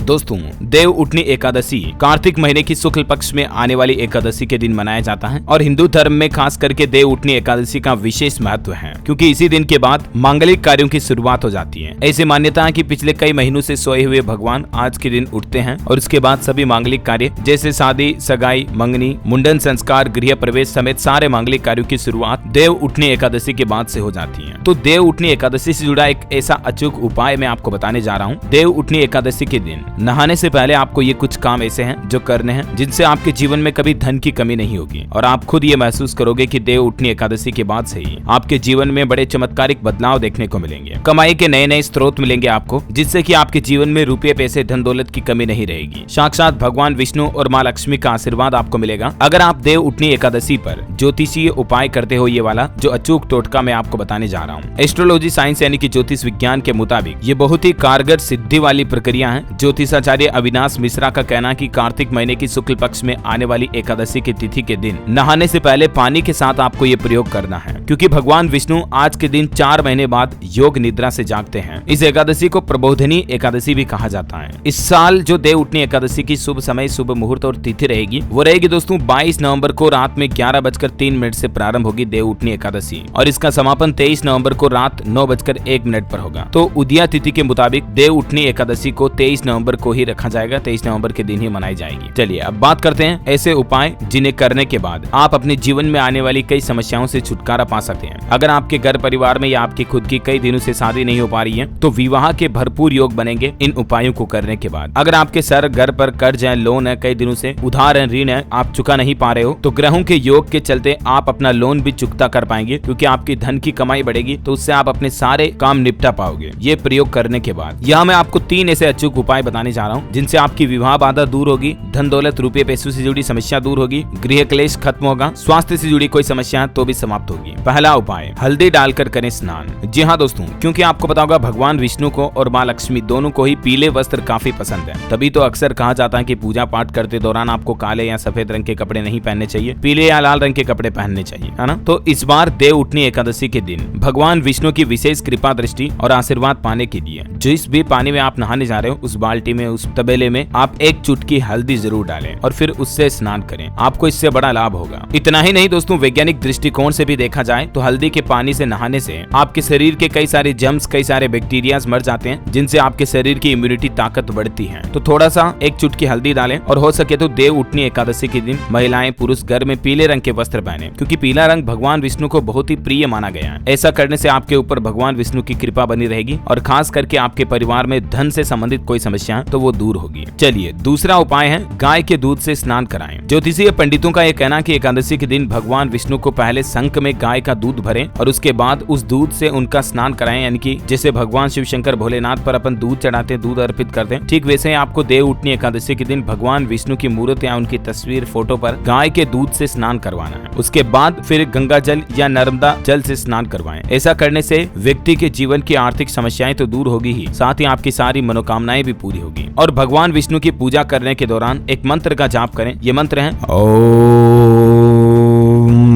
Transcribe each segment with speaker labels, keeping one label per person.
Speaker 1: दोस्तों, देव उठनी एकादशी कार्तिक महीने की शुक्ल पक्ष में आने वाली एकादशी के दिन मनाया जाता है और हिंदू धर्म में खास करके देव उठनी एकादशी का विशेष महत्व है, क्योंकि इसी दिन के बाद मांगलिक कार्यों की शुरुआत हो जाती है। ऐसी मान्यता है कि पिछले कई महीनों से सोए हुए भगवान आज के दिन उठते हैं और उसके बाद सभी मांगलिक कार्य जैसे शादी, सगाई, मंगनी, मुंडन संस्कार, गृह प्रवेश समेत सारे मांगलिक कार्यों की शुरुआत देव उठनी एकादशी के बाद से हो जाती है। तो देव उठनी एकादशी से जुड़ा एक ऐसा अचूक उपाय मैं आपको बताने जा रहा हूँ। देव उठनी एकादशी के दिन नहाने से पहले आपको ये कुछ काम ऐसे हैं जो करने हैं जिनसे आपके जीवन में कभी धन की कमी नहीं होगी और आप खुद ये महसूस करोगे कि देव उठनी एकादशी के बाद से ही आपके जीवन में बड़े चमत्कारिक बदलाव देखने को मिलेंगे। कमाई के नए नए स्रोत मिलेंगे आपको, जिससे कि आपके जीवन में रुपये, पैसे, धन दौलत की कमी नहीं रहेगी। साक्षात भगवान विष्णु और माँ लक्ष्मी का आशीर्वाद आपको मिलेगा अगर आप देव उठनी एकादशी पर ज्योतिषीय उपाय करते हो। ये वाला जो अचूक टोटका मैं आपको बताने जा रहा हूँ, एस्ट्रोलॉजी साइंस यानी कि ज्योतिष विज्ञान के मुताबिक ये बहुत ही कारगर सिद्धि वाली प्रक्रिया है। ज्योतिषाचार्य अविनाश मिश्रा का कहना है कि कार्तिक महीने की शुक्ल पक्ष में आने वाली एकादशी की तिथि के दिन नहाने से पहले पानी के साथ आपको ये प्रयोग करना है, क्योंकि भगवान विष्णु आज के दिन 4 महीने बाद योग निद्रा से जागते हैं। इस एकादशी को प्रबोधनी एकादशी भी कहा जाता है। इस साल जो देव उठनी एकादशी की शुभ समय, शुभ मुहूर्त और तिथि रहेगी वो रहेगी दोस्तों 22 नवंबर को रात में 11:03 से प्रारंभ होगी देव उठनी एकादशी और इसका समापन 23 नवंबर को रात 9:01 पर होगा। तो उदया तिथि के मुताबिक देव उठनी एकादशी को 23 नवंबर को ही रखा जाएगा, 23 नवंबर के दिन ही मनाई जाएगी। चलिए अब बात करते हैं ऐसे उपाय जिन्हें करने के बाद आप अपने जीवन में आने वाली कई समस्याओं से छुटकारा पा सकते हैं। अगर आपके घर परिवार में या आपकी खुद की कई दिनों से शादी नहीं हो पा रही है तो विवाह के भरपूर योग बनेंगे इन उपायों को करने के बाद। अगर आपके सर घर पर कर्ज है, लोन है, कई दिनों से उधार है, ऋण है, आप चुका नहीं पा रहे हो तो ग्रहों के योग के चलते आप अपना लोन भी चुकता कर पाएंगे, क्योंकि आपकी धन की कमाई बढ़ेगी तो उससे आप अपने सारे काम निपटा पाओगे ये प्रयोग करने के बाद। यहाँ मैं आपको 3 ऐसे अचूक उपाय बताने जा रहा हूँ जिनसे आपकी विवाह बाधा दूर होगी, धन दौलत, रुपये, पैसों से जुड़ी समस्या दूर होगी, गृह क्लेश खत्म होगा, स्वास्थ्य से जुड़ी कोई समस्या तो भी समाप्त होगी। पहला उपाय, हल्दी डालकर करें स्नान। जी हाँ दोस्तों, क्योंकि आपको पता होगा भगवान विष्णु को और माँ लक्ष्मी दोनों को ही पीले वस्त्र काफी पसंद है, तभी तो अक्सर कहा जाता है कि पूजा पाठ करते दौरान आपको काले या सफेद रंग के कपड़े नहीं पहनने चाहिए, पीले या लाल रंग के कपड़े पहनने चाहिए, है ना। तो इस बार देव उठनी एकादशी के दिन भगवान विष्णु की विशेष कृपा दृष्टि और आशीर्वाद पाने के लिए जिस भी पानी में आप नहाने जा रहे हो उस बाल्टी में, उस तबेले में आप 1 चुटकी हल्दी जरूर डालें और फिर उससे स्नान करें। आपको इससे बड़ा लाभ होगा। इतना ही नहीं दोस्तों, वैज्ञानिक दृष्टिकोण से भी देखा जाए तो हल्दी के पानी से नहाने से आपके शरीर के कई सारे जर्म्स, कई सारे बैक्टीरिया मर जाते हैं, जिनसे आपके शरीर की इम्यूनिटी ताकत बढ़ती है। तो थोड़ा सा 1 चुटकी हल्दी डालें और हो सके तो देव उठनी एकादशी के दिन महिलाएं, पुरुष घर में पीले रंग के वस्त्र पहने, क्योंकि पीला रंग भगवान विष्णु को बहुत ही प्रिय माना गया है। ऐसा करने से आपके ऊपर भगवान विष्णु की कृपा बनी रहेगी और खास करके आपके परिवार में धन से संबंधित कोई समस्या तो वो दूर होगी। चलिए दूसरा उपाय है गाय के दूध से स्नान कराएं। ज्योतिषीय पंडितों का यह कहना कि एकादशी के दिन भगवान विष्णु को पहले शंख में गाय का दूध भरें और उसके बाद उस दूध से उनका स्नान कराएं, यानी कि जैसे भगवान शिव शंकर भोलेनाथ पर अपन दूध चढ़ाते हैं, दूध अर्पित करते हैं, ठीक वैसे ही आपको देव उठनी एकादशी के दिन भगवान विष्णु की मूर्त या उनकी तस्वीर, फोटो पर गाय के दूध से स्नान करवाना है। उसके बाद फिर गंगा जल या नर्मदा जल से स्नान करवाएं। ऐसा करने से व्यक्ति के जीवन की आर्थिक समस्याएं तो दूर होगी ही, साथ ही आपकी सारी मनोकामनाएं भी पूरी होगी। और भगवान विष्णु की पूजा करने के दौरान एक मंत्र का जाप करें। ये मंत्र है ओम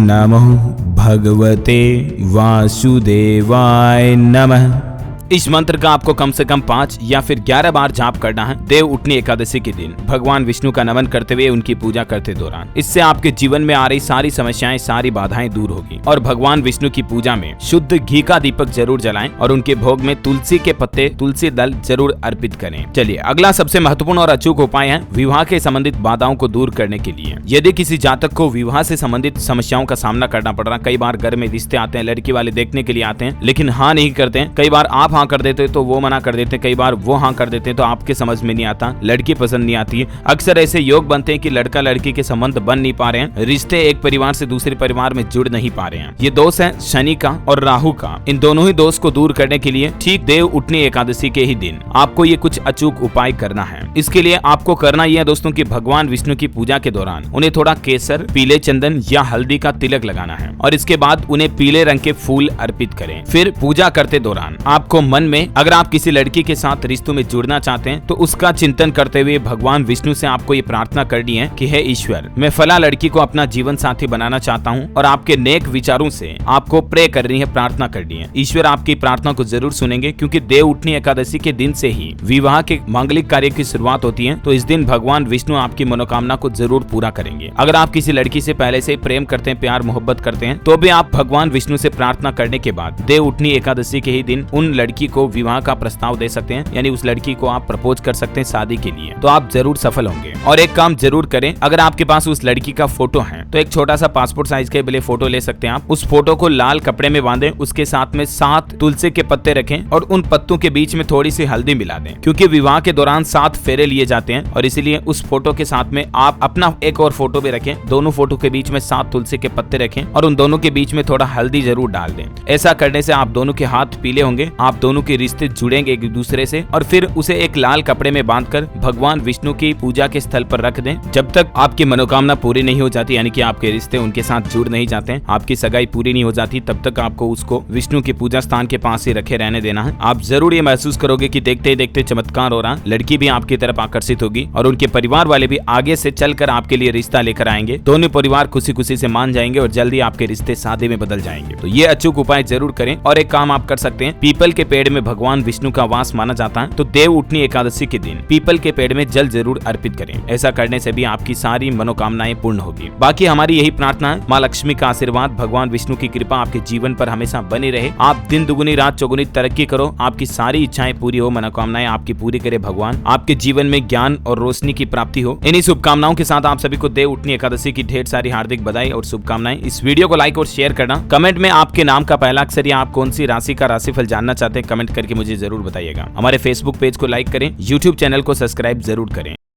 Speaker 1: नमः भगवते वासुदेवाय नमः। इस मंत्र का आपको कम से कम 5 या फिर 11 बार जाप करना है देव उठनी एकादशी के दिन, भगवान विष्णु का नमन करते हुए उनकी पूजा करते दौरान। इससे आपके जीवन में आ रही सारी समस्याएं, सारी बाधाएं दूर होगी। और भगवान विष्णु की पूजा में शुद्ध घी का दीपक जरूर जलाएं और उनके भोग में तुलसी के पत्ते, तुलसी दल जरूर अर्पित करें। चलिए अगला सबसे महत्वपूर्ण और अचूक उपाय है विवाह के संबंधित बाधाओं को दूर करने के लिए। यदि किसी जातक को विवाह से संबंधित समस्याओं का सामना करना पड़ रहा, कई बार घर में रिश्ते आते हैं, लड़की वाले देखने के लिए आते हैं लेकिन हाँ नहीं करते हैं, कई बार आप हाँ कर देते तो वो मना कर देते, कई बार वो हाँ कर देते तो आपके समझ में नहीं आता, लड़की पसंद नहीं आती है। अक्सर ऐसे योग बनते हैं कि लड़का लड़की के संबंध बन नहीं पा रहे हैं, रिश्ते एक परिवार से दूसरे परिवार में जुड़ नहीं पा रहे हैं। ये दोष है शनि का और राहु का। इन दोनों ही दोष को दूर करने के लिए ठीक देव उठनी एकादशी के ही दिन आपको ये कुछ अचूक उपाय करना है। इसके लिए आपको करना यह है दोस्तों कि भगवान विष्णु की पूजा के दौरान उन्हें थोड़ा केसर, पीले चंदन या हल्दी का तिलक लगाना है और इसके बाद उन्हें पीले रंग के फूल अर्पित करें। फिर पूजा करते दौरान आपको मन में अगर आप किसी लड़की के साथ रिश्तों में जुड़ना चाहते हैं तो उसका चिंतन करते हुए भगवान विष्णु से आपको ये प्रार्थना करनी है कि हे ईश्वर, मैं फला लड़की को अपना जीवन साथी बनाना चाहता हूँ, और आपके नेक विचारों से आपको प्रे करनी है, प्रार्थना करनी है। ईश्वर आपकी प्रार्थना को जरूर सुनेंगे, क्योंकि देव उठनी एकादशी के दिन से ही विवाह के मांगलिक कार्य की शुरुआत होती है। तो इस दिन भगवान विष्णु आपकी मनोकामना को जरूर पूरा करेंगे। अगर आप किसी लड़की से पहले से प्रेम करते हैं, प्यार मोहब्बत करते हैं, तो भी आप भगवान विष्णु से प्रार्थना करने के बाद देव उठनी एकादशी के ही दिन उन लड़की को विवाह का प्रस्ताव दे सकते हैं, यानी उस लड़की को आप प्रपोज कर सकते हैं शादी के लिए। तो आप जरूर सफल होंगे। और एक काम जरूर करें, अगर आपके पास उस लड़की का फोटो है तो एक छोटा सा पासपोर्ट साइज के बड़े फोटो ले सकते हैं आप। उस फोटो को लाल कपड़े में बांधें, उसके साथ में 7 तुलसी के पत्ते रखें और उन पत्तों के बीच में थोड़ी सी हल्दी मिला दें, क्योंकि विवाह के दौरान 7 फेरे लिए जाते हैं और इसीलिए उस फोटो के साथ में आप अपना एक और फोटो भी रखें। दोनों फोटो के बीच में 7 तुलसी के पत्ते रखें और उन दोनों के बीच में थोड़ा हल्दी जरूर डाल दें। ऐसा करने से आप दोनों के हाथ पीले होंगे, आप दोनों के रिश्ते जुड़ेंगे एक दूसरे से, और फिर उसे एक लाल कपड़े में बांधकर भगवान विष्णु की पूजा के स्थल पर रख दें। जब तक आपकी मनोकामना पूरी नहीं हो जाती, यानी कि आपके रिश्ते उनके साथ जुड़ नहीं जाते हैं, आपकी सगाई पूरी नहीं हो जाती, तब तक आपको उसको विष्णु की पूजा स्थान के पास ही रखे रहने देना है। आप जरूर ये महसूस करोगे कि देखते ही देखते चमत्कार हो रहा, लड़की भी आपकी तरफ आकर्षित होगी और उनके परिवार वाले भी आगे से चलकर आपके लिए रिश्ता लेकर आएंगे। दोनों परिवार खुशी खुशी से मान जाएंगे और जल्दी आपके रिश्ते शादी में बदल जाएंगे। तो ये अचूक उपाय जरूर करें। और एक काम आप कर सकते हैं, पीपल के पेड़ में भगवान विष्णु का वास माना जाता है, तो देव उठनी एकादशी के दिन पीपल के पेड़ में जल जरूर अर्पित करें। ऐसा करने से भी आपकी सारी मनोकामनाएं पूर्ण होगी। बाकी हमारी यही प्रार्थना है, माँ लक्ष्मी का आशीर्वाद, भगवान विष्णु की कृपा आपके जीवन पर हमेशा बनी रहे। आप दिन दुगुनी रात चौगुनी तरक्की करो, आपकी सारी इच्छाएं पूरी हो, मनोकामनाएं आपकी पूरी करे भगवान, आपके जीवन में ज्ञान और रोशनी की प्राप्ति हो। इन्हीं शुभकामनाओं के साथ आप सभी को देव उठनी एकादशी की ढेर सारी हार्दिक बधाई और शुभकामनाएं। इस वीडियो को लाइक और शेयर करना। कमेंट में आपके नाम का पहला अक्षर या आप कौन सी राशि का राशिफल जानना चाहते हैं, कमेंट करके मुझे जरूर बताइएगा। हमारे फेसबुक पेज को लाइक करें, यूट्यूब चैनल को सब्सक्राइब जरूर करें।